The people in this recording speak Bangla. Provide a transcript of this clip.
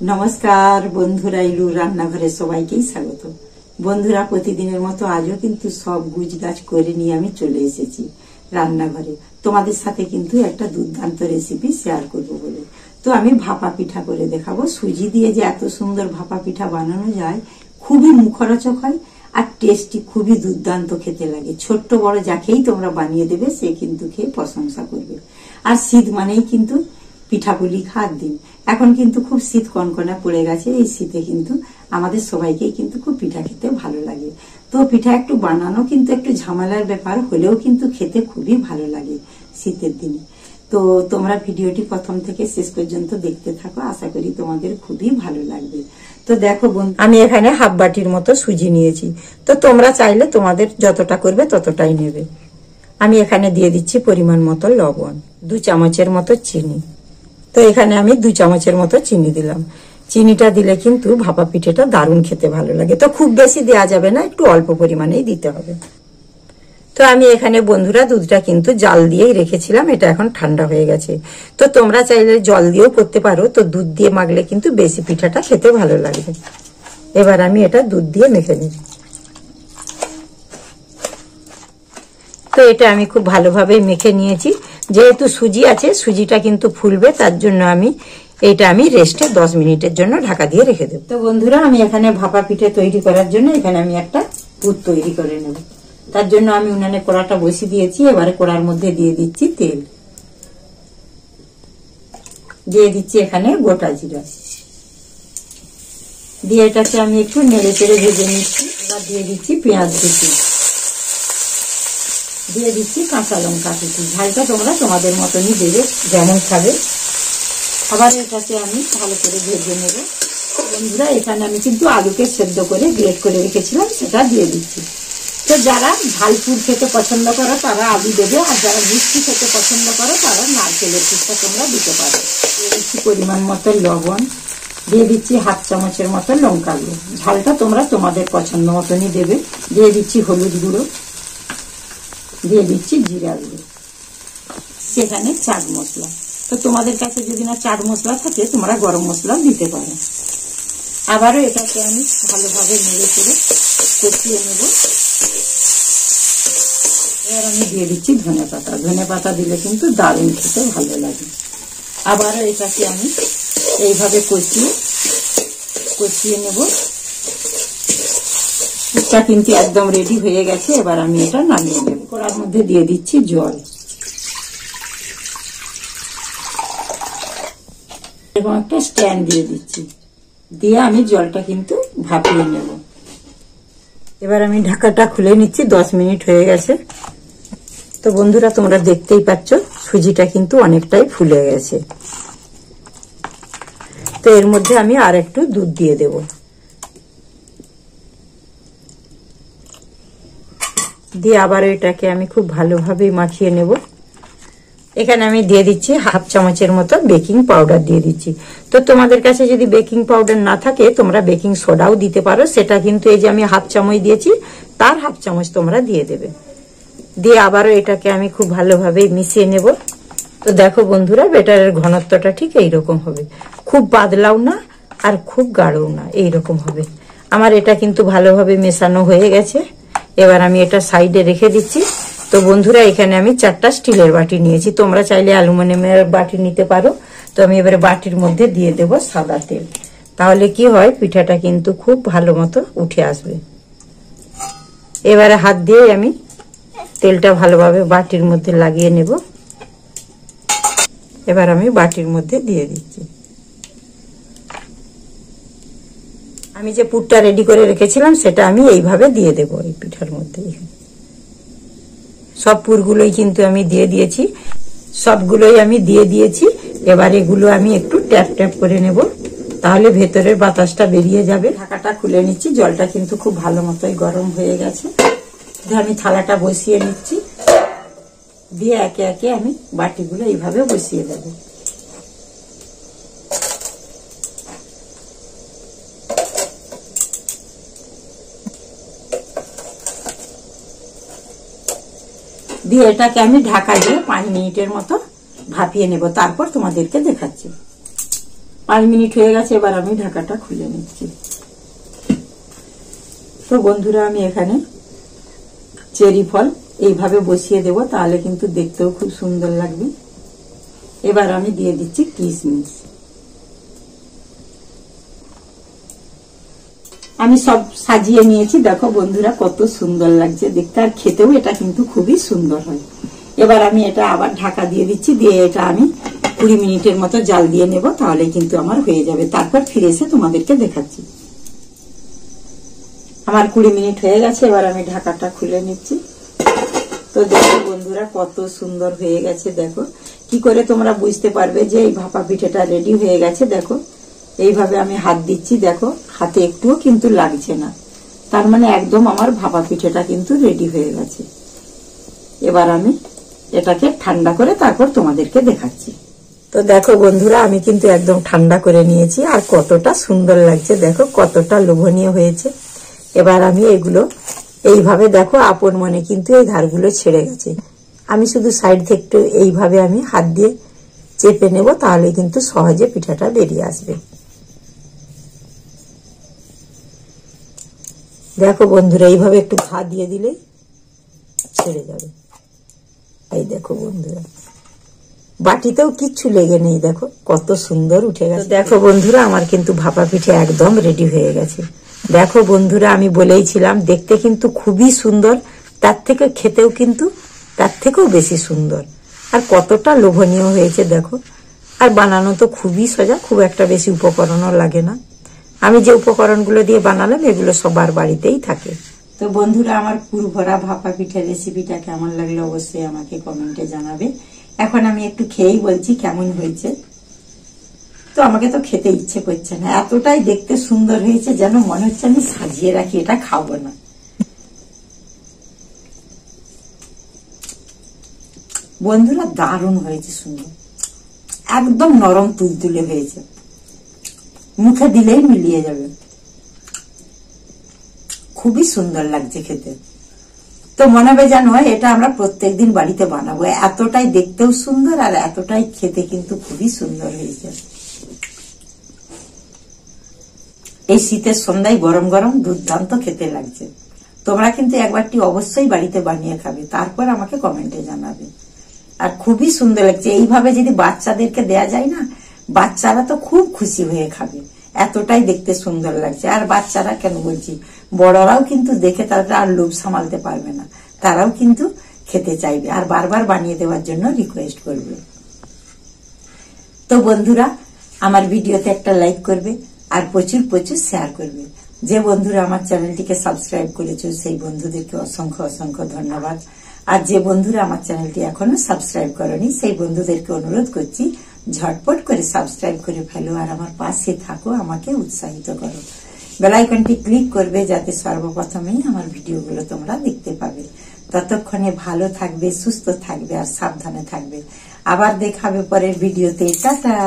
नमस्कार बंधुरा इलू रान्नाघरे सबाइके स्वागत। बंधुरा प्रतिदिनेर मतो आजो किन्तु सब गुजगाछ करे निये आमि चले एसेछि रान्नाघरे तोमादेर साथे किन्तु एकटा दुर्दान्त रेसिपि शेयर करबो बोले। तो आमि भापा पिठा करे देखाबो। सुजी दिये जे एत सुंदर भापा पिठा बानानो जाय खुबই मुखरोचक हय আর টেস্টি খুবই দুর্দান্ত খেতে লাগে। ছোট বড় যাকেই তোমরা বানিয়ে দেবে সে কিন্তু খেয়ে প্রশংসা করবে। আর শীত মানেই কিন্তু পিঠাপুলি খাওয়ার দিন। এখন কিন্তু খুব শীত কনকনা পড়ে গেছে। এই শীতে কিন্তু আমাদের সবাইকেই কিন্তু খুব পিঠা খেতে ভালো লাগে। তো পিঠা একটু বানানো কিন্তু একটু ঝামেলার ব্যাপার হলেও কিন্তু খেতে খুবই ভালো লাগে শীতের দিনে। তো তোমরা ভিডিওটি প্রথম থেকে শেষ পর্যন্ত দেখতে থাকো, আশা করি তোমাদের খুবই ভালো লাগবে। তো দেখো বন্ধু, আমি এখানে হাফ বাটির মতো সুজি নিয়েছি। তো তোমরা চাইলে তোমাদের যতটা করবে ততটাই নেবে। আমি এখানে দিয়ে দিচ্ছি পরিমাণ মতো লবণ, 2 চামচের মতো চিনি। তো এখানে আমি 2 চামচের মতো চিনি দিলাম। চিনিটা দিলে কিন্তু ভাপা পিঠাটা দারুণ খেতে ভালো লাগে। তো খুব বেশি দেওয়া যাবে না, একটু অল্প পরিমাণেই দিতে হবে। তো আমি এখানে বন্ধুরা দুধটা কিন্তু জাল দিয়েই রেখেছিলাম, এটা এখন ঠান্ডা হয়ে গেছে। তো তোমরা চাইলে জল দিয়েও করতে পারো। তো দুধ দিয়ে মাখলে কিন্তু বেশি পিঠাটা খেতে ভালো লাগবে। এবার আমি এটা দুধ দিয়ে মেখে নিই। তো এটা আমি খুব ভালোভাবে মেখে নিয়েছি। যেহেতু সুজি আছে, সুজিটা কিন্তু ফুলবে, তার জন্য আমি রেস্টে 10 মিনিটের জন্য ঢাকা দিয়ে রেখে দেব। তো বন্ধুরা, আমি এখানে ভাপা পিঠে তৈরি করার জন্য এখানে আমি একটা পুর তৈরি করে নেব। তার জন্য আমি উনানে কড়াটা বসিয়ে দিয়েছি। এবারে কড়ার মধ্যে দিয়ে দিচ্ছি তেল, দিয়ে দিচ্ছি এখানে গোটা জিরা, দিয়ে এটাকে আমি একটু নেড়ে চেড়ে ভেজে নিচ্ছি। এবার দিয়ে দিচ্ছি পেঁয়াজ কুচি, দিয়ে দিচ্ছি কাঁচা লঙ্কা কুচি। ঝালটা তোমরা তোমাদের মতনই দেবে, যেমন খাবে। আবার এটাকে আমি ভালো করে ভেজে নেব। বন্ধুরা, এখানে আমি কিন্তু আলুকে সেদ্ধ করে গ্রেট করে রেখেছিলাম, সেটা দিয়ে দিচ্ছি। তো যারা ঝালপুর খেতে পছন্দ করো তারা আলু দেবে, আর যারা মিষ্টি খেতে পছন্দ করো তারা নারকেলের পুরটা তোমরা দিতে পারো। দিয়ে দিচ্ছি পরিমাণ মতো লবণ, দিয়ে দিচ্ছি হাফ চামচের মতো লঙ্কা গুঁড়ো। ঝালটা তোমরা তোমাদের পছন্দ মতনই দেবে। দিয়ে দিচ্ছি হলুদ গুঁড়ো, দিয়ে দিচ্ছি জিরা গুঁড়ো, সেখানে চাট মশলা। তো তোমাদের কাছে যদি না চাট মশলা থাকে তোমরা গরম মশলাও দিতে পারো। আবারও এটাকে আমি ভালোভাবে নেড়ে চেড়ে কষিয়ে নেব। এবার আমি দিয়ে দিচ্ছি ধনে পাতা। ধনে পাতা দিলে কিন্তু দারুণ খেতে ভালো লাগে। আবারও এটাকে আমি এইভাবে কষিয়ে নেব। এটা কিন্তু একদম রেডি হয়ে গেছে। এবার আমি এটা নামিয়ে নেব। কড়ার মধ্যে দিয়ে দিচ্ছি জল এবং একটা স্ট্যান্ড দিয়ে দিচ্ছি, দিয়ে আমি জলটা কিন্তু ভাপিয়ে নেব। এবার আমি ঢাকাটা খুলে নিচ্ছি। 10 মিনিট হয়ে গেছে। তো বন্ধুরা, তোমরা দেখতেই পাচ্ছ সুজিটা কিন্তু অনেকটাই ফুলে গেছে। তো এর মধ্যে আমি আর একটু দুধ দিয়ে দেব। দিয়ে আবার এটাকে আমি খুব ভালোভাবে মাখিয়ে নেব। এখানে আমি দিয়ে দিচ্ছি হাফ চামচের মতো বেকিং পাউডার দিয়ে দিচ্ছি। তো তোমাদের কাছে যদি বেকিং পাউডার না থাকে তোমরা বেকিং সোডাও দিতে পারো। সেটা কিন্তু এই যে আমি হাফ চামচ দিয়েছি, তার হাফ চামচ তোমরা দিয়ে দেবে। দিয়ে আবারও এটাকে আমি খুব ভালোভাবে মিশিয়ে নেব। তো দেখো বন্ধুরা, ব্যাটারের ঘনত্বটা ঠিক এইরকম হবে। খুব পাতলাও না আর খুব গাঢ়ও না, এইরকম হবে। আমার এটা কিন্তু ভালোভাবে মেশানো হয়ে গেছে। এবার আমি এটা সাইডে রেখে দিচ্ছি। তো বন্ধুরা, এখানে আমি 4টা স্টিলের বাটি নিয়েছি। তোমরা চাইলে অ্যালুমিনিয়ামের বাটি নিতে পারো। তো আমি এবারে বাটির মধ্যে দিয়ে দেব সাদা তেল। তাহলে কি হয়, পিঠাটা কিন্তু খুব ভালো মতো উঠে আসবে। এবারে হাত দিয়ে আমি তেলটা ভালোভাবে বাটির মধ্যে লাগিয়ে নেব। এবার আমি বাটির মধ্যে দিয়ে দিচ্ছি। আমি যে পুরটা রেডি করে রেখেছিলাম সেটা আমি এইভাবে দিয়ে দেব এই পিঠার মধ্যে। সব পুরগুলোই কিন্তু আমি দিয়ে দিয়েছি, সবগুলোই আমি দিয়ে দিয়েছি। এবার এগুলো আমি একটু ট্যাপ ট্যাপ করে নেব, তাহলে ভেতরের বাতাসটা বেরিয়ে যাবে। ঢাকাটা খুলে নিচ্ছি। জলটা কিন্তু খুব ভালো মতোই গরম হয়ে গেছে। আমি থালাটা বসিয়ে নিচ্ছি, দিয়ে একে একে আমি বাটিগুলো এইভাবে বসিয়ে দেব। দিয়ে এটাকে আমি ঢাকা দিয়ে 5 মিনিটের মতো ভাপিয়ে নেব। তারপর তোমাদেরকে দেখাচ্ছি। 5 মিনিট হয়ে গেছে, এবার আমি ঢাকাটা খুলে নিচ্ছি। তো বন্ধুরা আমি এখানে চেরি ফল এইভাবে বসিয়ে দেব, তাহলে কিন্তু দেখতেও খুব সুন্দর লাগবে। এবার আমি দিয়ে দিচ্ছি কিশমিশ। আমি সব সাজিয়ে নিয়েছি, দেখো বন্ধুরা কত সুন্দর লাগছে দেখতে, আর খেতেও এটা কিন্তু খুবই সুন্দর হয়। এবার আমি এটা আবার ঢাকা দিয়ে দিচ্ছি, দিয়ে এটা আমি 20 মিনিটের মতো জাল দিয়ে নেব, তাহলে কিন্তু আমার হয়ে যাবে। তারপর ফিরে এসে তোমাদেরকে দেখাচ্ছি। আমার 20 মিনিট হয়ে গেছে, এবার আমি ঢাকাটা খুলে নিচ্ছি। তো দেখো বন্ধুরা কত সুন্দর হয়ে গেছে। দেখো কি করে তোমরা বুঝতে পারবে যে এই ভাপা পিঠাটা রেডি হয়ে গেছে। দেখো এইভাবে আমি হাত দিচ্ছি, দেখো হাতে একটুও কিন্তু লাগছে না, তার মানে একদম আমার ভাপা পিঠাটা কিন্তু রেডি হয়ে গেছে। এবার আমি এটাকে ঠান্ডা করে তারপর তোমাদেরকে দেখাচ্ছি। তো দেখো বন্ধুরা আমি কিন্তু একদম ঠান্ডা করে নিয়েছি, আর কতটা সুন্দর লাগছে, দেখো কতটা লোভনীয় হয়েছে। এবার আমি এগুলো এইভাবে দেখো আপন মনে কিন্তু এই ধারগুলো ছেড়ে গেছে। আমি শুধু সাইড থেকে একটু এইভাবে আমি হাত দিয়ে চেপে নেব, তাহলে কিন্তু সহজে পিঠাটা বেরিয়ে আসবে। দেখো বন্ধুরা এইভাবে একটু ঘা দিয়ে দিলে ছেড়ে যাবে। এই দেখো বন্ধুরা বাটিতেও কিচ্ছু লেগে নেই, দেখো কত সুন্দর উঠে গেছে। দেখো বন্ধুরা আমার কিন্তু ভাপা পিঠে একদম রেডি হয়ে গেছে। দেখো বন্ধুরা আমি বলেইছিলাম দেখতে কিন্তু খুবই সুন্দর, তার থেকে খেতেও কিন্তু তার থেকেও বেশি সুন্দর, আর কতটা লোভনীয় হয়েছে দেখো। আর বানানো তো খুবই সোজা, খুব একটা বেশি উপকরণও লাগে না। আমি যে উপকরণগুলো দিয়ে বানালাম এগুলো সবার বাড়িতেই থাকে। তো বন্ধুরা আমার পুরভরা ভাপা পিঠার রেসিপিটা কেমন লাগলো অবশ্যই আমাকে কমেন্টে জানাবে। এখন আমি একটু খেয়েই বলছি কেমন হয়েছে। তো আমাকে তো খেতে ইচ্ছে করছে না, এতটাই দেখতে সুন্দর হয়েছে যেন মনে হচ্ছে আমি সাজিয়ে রাখি, এটা খাবো না। বন্ধুরা দারুণ হয়েছে, সুন্দর একদম নরম তুলতুলে হয়েছে, মুখে দিলেই মিলিয়ে যাবে, খুবই সুন্দর লাগছে খেতে। তো মনে হবে যেন এটা আমরা প্রত্যেকদিন বাড়িতে বানাবো, এতটাই দেখতেও সুন্দর আর এতটাই খেতে কিন্তু খুবই সুন্দর হয়েছে। এই শীতের সন্ধ্যায় গরম গরম দুর্দান্ত খেতে লাগছে। তোমরা কিন্তু একবারটি অবশ্যই বাড়িতে বানিয়ে খাবে, তারপর আমাকে কমেন্টে জানাবে। আর খুবই সুন্দর লাগছে, এইভাবে যদি বাচ্চাদেরকে দেয়া যায় না, বাচ্চারা তো খুব খুশি হয়ে খাবে, এতটাই দেখতে সুন্দর লাগছে। আর বাচ্চারা কেন বলছি, বড়রাও কিন্তু দেখে তারা আর লোভ সামালতে পারবে না, তারাও কিন্তু খেতে চাইবে আর বারবার বানিয়ে দেওয়ার জন্য রিকোয়েস্ট করবে। তো বন্ধুরা আমার ভিডিওতে একটা লাইক করবে আর প্রচুর প্রচুর শেয়ার করবে। যে বন্ধুরা আমার চ্যানেলটিকে সাবস্ক্রাইব করেছো সেই বন্ধুদেরকে অসংখ্য অসংখ্য ধন্যবাদ। আর যে বন্ধুরা আমার চ্যানেলটি এখনো সাবস্ক্রাইব করেনি সেই বন্ধুদেরকে অনুরোধ করছি ঝটপট করে সাবস্ক্রাইব করে ফেলো আর আমার পাশে থাকো, আমাকে উৎসাহিত করো। বেল আইকনটি ক্লিক করবে যাতে সর্বপ্রথমেই আমার ভিডিওগুলো তোমরা দেখতে পাবে। ততক্ষণে ভালো থাকবে, সুস্থ থাকবে আর সাবধানে থাকবে। আবার দেখাবে পরের ভিডিওতে। টাটা।